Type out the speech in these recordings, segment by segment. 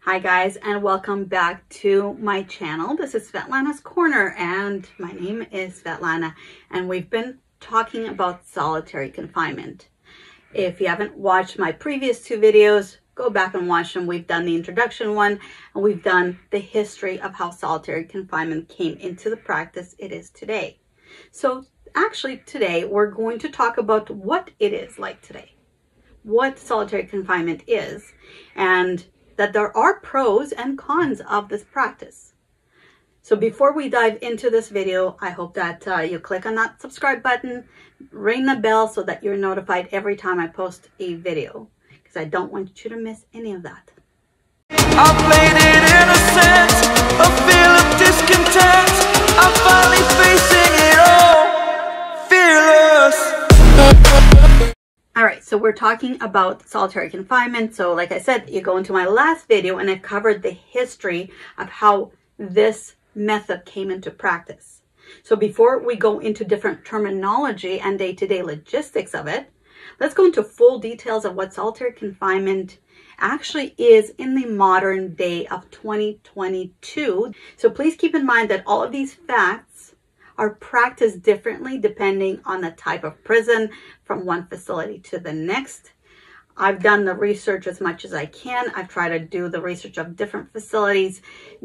Hi guys, and welcome back to my channel. This is Svetlana's Corner and my name is Svetlana, and we've been talking about solitary confinement. If you haven't watched my previous two videos, go back and watch them. We've done the introduction one and we've done the history of how solitary confinement came into the practice it is today. So actually today we're going to talk about what it is like today, what solitary confinement is, and that there are pros and cons of this practice. So before we dive into this video, I hope that you click on that subscribe button, ring the bell so that you're notified every time I post a video, because I don't want you to miss any of that. I played it innocent, a feel of discontent. I'm finally facing it all, fearless. All right, so we're talking about solitary confinement. So like I said, you go into my last video and I covered the history of how this method came into practice. So before we go into different terminology and day-to-day logistics of it, let's go into full details of what solitary confinement actually is in the modern day of 2022. So please keep in mind that all of these facts are practiced differently depending on the type of prison, from one facility to the next. I've done the research as much as I can. I've tried to do the research of different facilities,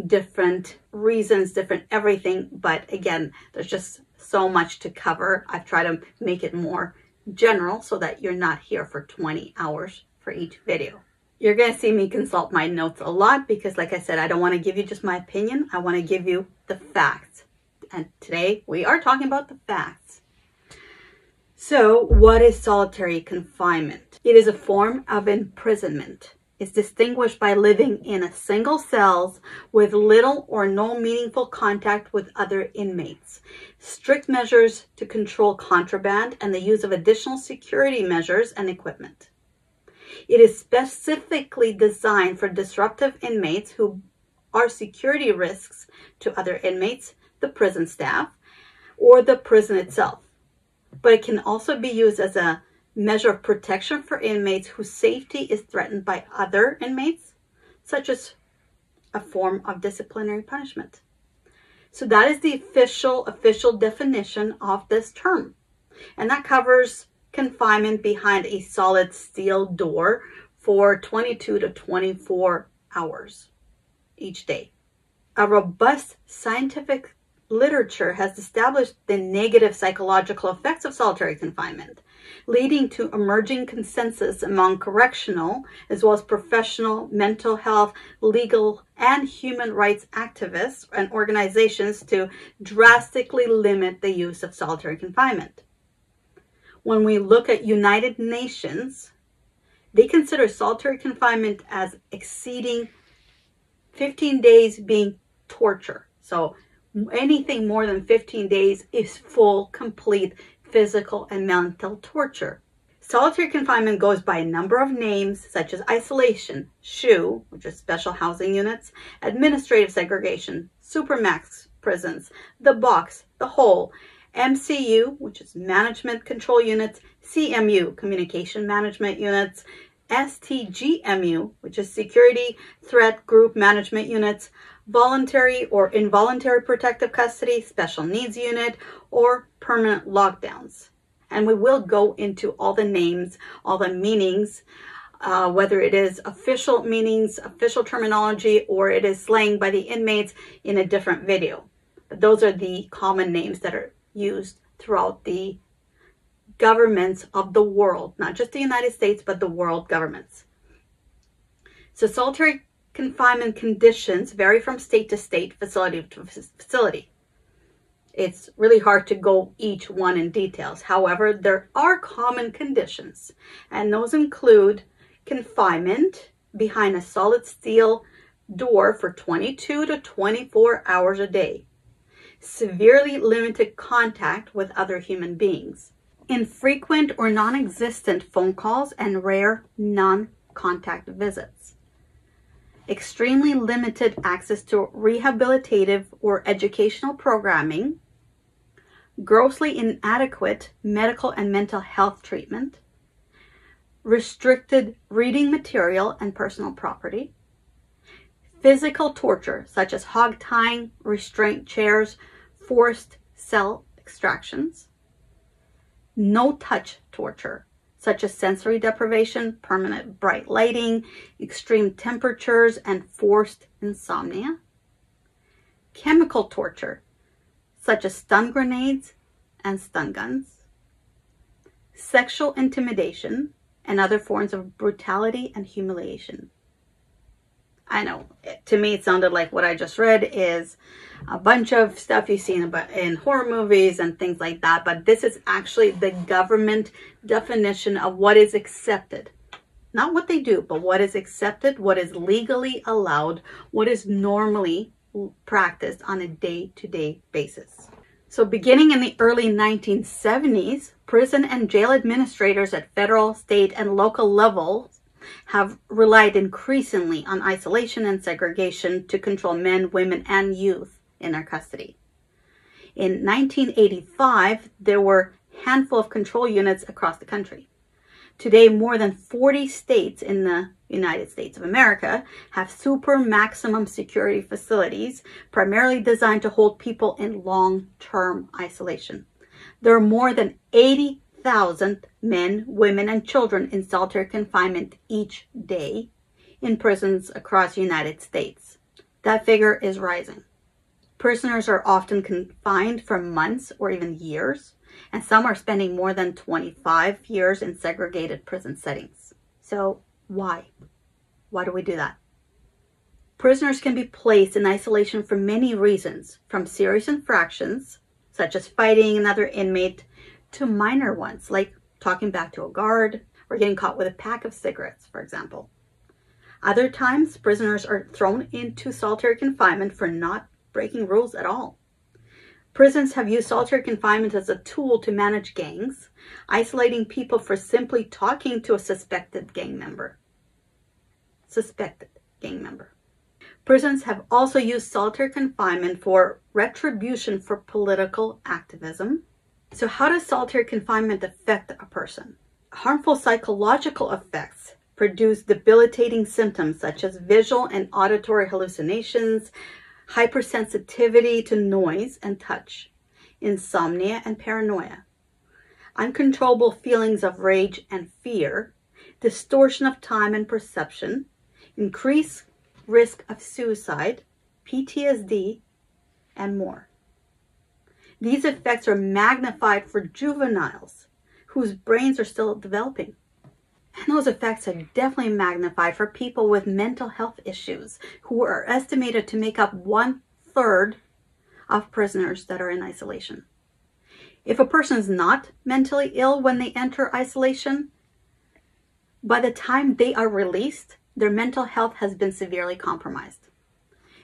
different reasons, different everything. But again, there's just so much to cover. I've tried to make it more general so that you're not here for 20 hours for each video. You're going to see me consult my notes a lot because, like I said, I don't want to give you just my opinion. I want to give you the facts. And today we are talking about the facts. So what is solitary confinement? It is a form of imprisonment. It's distinguished by living in a single cell with little or no meaningful contact with other inmates, strict measures to control contraband, and the use of additional security measures and equipment. It is specifically designed for disruptive inmates who are security risks to other inmates, the prison staff, or the prison itself. But it can also be used as a measure of protection for inmates whose safety is threatened by other inmates, such as a form of disciplinary punishment. So that is the official definition of this term. And that covers confinement behind a solid steel door for 22 to 24 hours each day. A robust scientific literature has established the negative psychological effects of solitary confinement, leading to emerging consensus among correctional as well as professional, mental health, legal, and human rights activists and organizations to drastically limit the use of solitary confinement. When we look at United Nations, they consider solitary confinement as exceeding 15 days being torture. So anything more than 15 days is full, complete physical and mental torture. Solitary confinement goes by a number of names such as isolation, SHU, which is special housing units, administrative segregation, supermax prisons, the box, the hole, MCU, which is management control units, CMU, communication management units, STGMU, which is security threat group management units, voluntary or involuntary protective custody, special needs unit, or permanent lockdowns. And we will go into all the names, all the meanings, whether it is official meanings, official terminology, or it is slang by the inmates in a different video. But those are the common names that are used throughout the governments of the world, not just the United States, but the world governments. So solitary confinement conditions vary from state to state, facility to facility. It's really hard to go each one in details. However, there are common conditions, and those include confinement behind a solid steel door for 22 to 24 hours a day, severely limited contact with other human beings, infrequent or non-existent phone calls, and rare non-contact visits, extremely limited access to rehabilitative or educational programming, grossly inadequate medical and mental health treatment, restricted reading material and personal property, Physical torture, such as hog tying, restraint chairs, forced cell extractions. No-touch torture, such as sensory deprivation, permanent bright lighting, extreme temperatures, and forced insomnia. Chemical torture, such as stun grenades and stun guns. Sexual intimidation and other forms of brutality and humiliation. I know, to me it sounded like what I just read is a bunch of stuff you see in horror movies and things like that, but this is actually the government definition of what is accepted. Not what they do, but what is accepted, what is legally allowed, what is normally practiced on a day-to-day basis. So beginning in the early 1970s, prison and jail administrators at federal, state, and local levels have relied increasingly on isolation and segregation to control men, women, and youth in their custody. In 1985, there were a handful of control units across the country. Today, more than 40 states in the United States of America have super maximum security facilities, primarily designed to hold people in long-term isolation. There are more than 80,000 men, women, and children in solitary confinement each day in prisons across the United States. That figure is rising. Prisoners are often confined for months or even years, and some are spending more than 25 years in segregated prison settings. So why? Why do we do that? Prisoners can be placed in isolation for many reasons, from serious infractions, such as fighting another inmate, to minor ones, like talking back to a guard or getting caught with a pack of cigarettes, for example. Other times, prisoners are thrown into solitary confinement for not breaking rules at all. Prisons have used solitary confinement as a tool to manage gangs, isolating people for simply talking to a suspected gang member. Prisons have also used solitary confinement for retribution for political activism. So how does solitary confinement affect a person? Harmful psychological effects produce debilitating symptoms such as visual and auditory hallucinations, hypersensitivity to noise and touch, insomnia and paranoia, uncontrollable feelings of rage and fear, distortion of time and perception, increased risk of suicide, PTSD, and more. These effects are magnified for juveniles whose brains are still developing. And those effects are definitely magnified for people with mental health issues, who are estimated to make up 1/3 of prisoners that are in isolation. If a person is not mentally ill when they enter isolation, by the time they are released, their mental health has been severely compromised.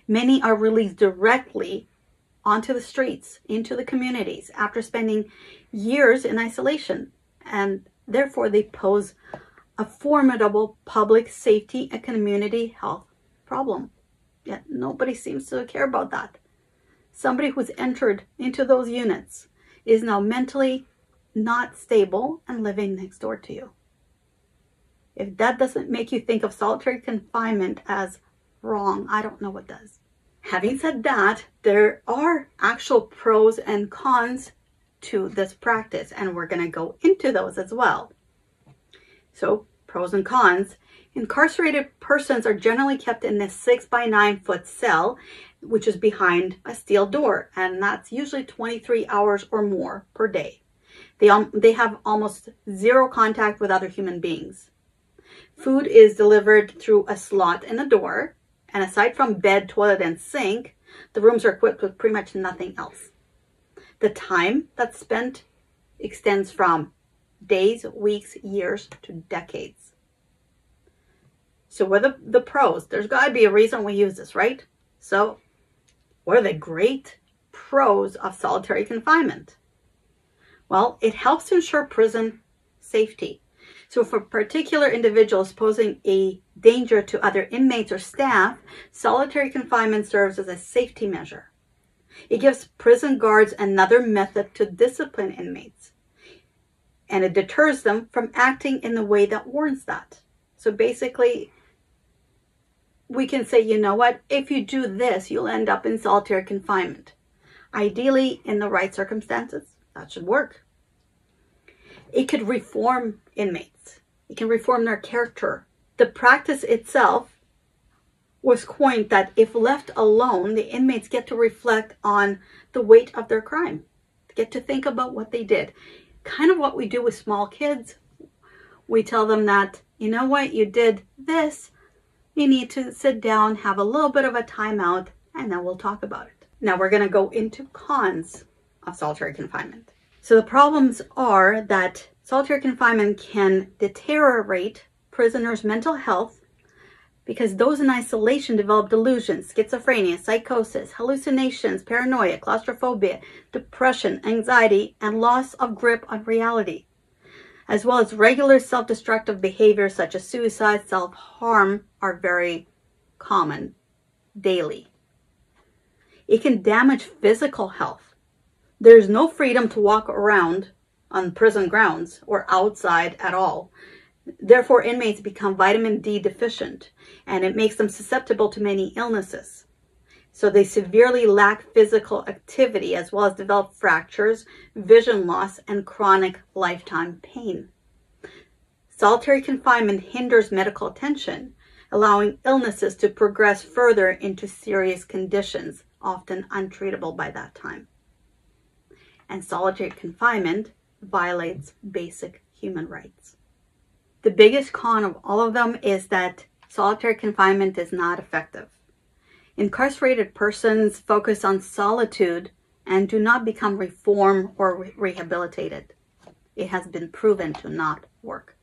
Many are released directly onto the streets, into the communities, after spending years in isolation, and therefore they pose a formidable public safety and community health problem. Yet nobody seems to care about that. Somebody who's entered into those units is now mentally not stable and living next door to you. If that doesn't make you think of solitary confinement as wrong, I don't know what does. Having said that, there are actual pros and cons to this practice, and we're going to go into those as well. So, pros and cons. Incarcerated persons are generally kept in a 6 by 9 foot cell, which is behind a steel door, and that's usually 23 hours or more per day. They have almost zero contact with other human beings. Food is delivered through a slot in the door, and aside from bed, toilet, and sink, the rooms are equipped with pretty much nothing else. The time that's spent extends from days, weeks, years, to decades. So what are the pros? There's got to be a reason we use this, right? So what are the great pros of solitary confinement? Well, it helps to ensure prison safety. So for particular individuals posing a danger to other inmates or staff, solitary confinement serves as a safety measure. It gives prison guards another method to discipline inmates, and it deters them from acting in the way that warrants that. So basically, we can say, you know what, if you do this, you'll end up in solitary confinement. Ideally, in the right circumstances, that should work. It could reform inmates. It can reform their character. The practice itself was coined that if left alone, the inmates get to reflect on the weight of their crime, get to think about what they did. Kind of what we do with small kids. We tell them that, you know what, you did this. You need to sit down, have a little bit of a timeout, and then we'll talk about it. Now we're going to go into cons of solitary confinement. So the problems are that solitary confinement can deteriorate prisoners' mental health because those in isolation develop delusions, schizophrenia, psychosis, hallucinations, paranoia, claustrophobia, depression, anxiety, and loss of grip on reality, as well as regular self-destructive behaviors such as suicide, self-harm are very common daily. It can damage physical health. There's no freedom to walk around on prison grounds or outside at all. Therefore, inmates become vitamin D deficient, and it makes them susceptible to many illnesses. So they severely lack physical activity, as well as develop fractures, vision loss, and chronic lifetime pain. Solitary confinement hinders medical attention, allowing illnesses to progress further into serious conditions, often untreatable by that time. And solitary confinement violates basic human rights. The biggest con of all of them is that solitary confinement is not effective. Incarcerated persons focus on solitude and do not become reformed or rehabilitated. It has been proven to not work.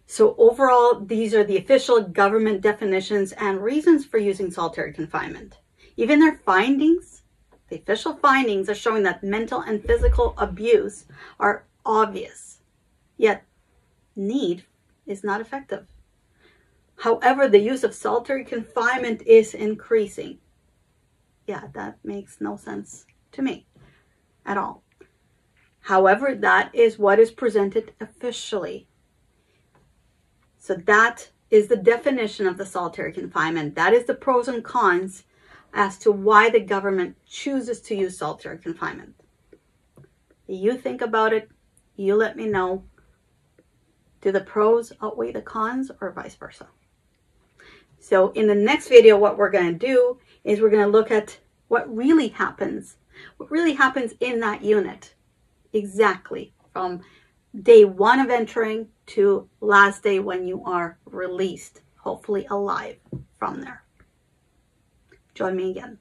So overall, these are the official government definitions and reasons for using solitary confinement. Even their findings, the official findings, are showing that mental and physical abuse are obvious, yet need is not effective. However, the use of solitary confinement is increasing. Yeah, that makes no sense to me at all. However, that is what is presented officially. So that is the definition of the solitary confinement. That is the pros and cons as to why the government chooses to use solitary confinement. You think about it. You let me know. Do the pros outweigh the cons or vice versa? So in the next video, what we're going to do is we're going to look at what really happens in that unit exactly from day one of entering to last day when you are released, hopefully alive from there. Join me again.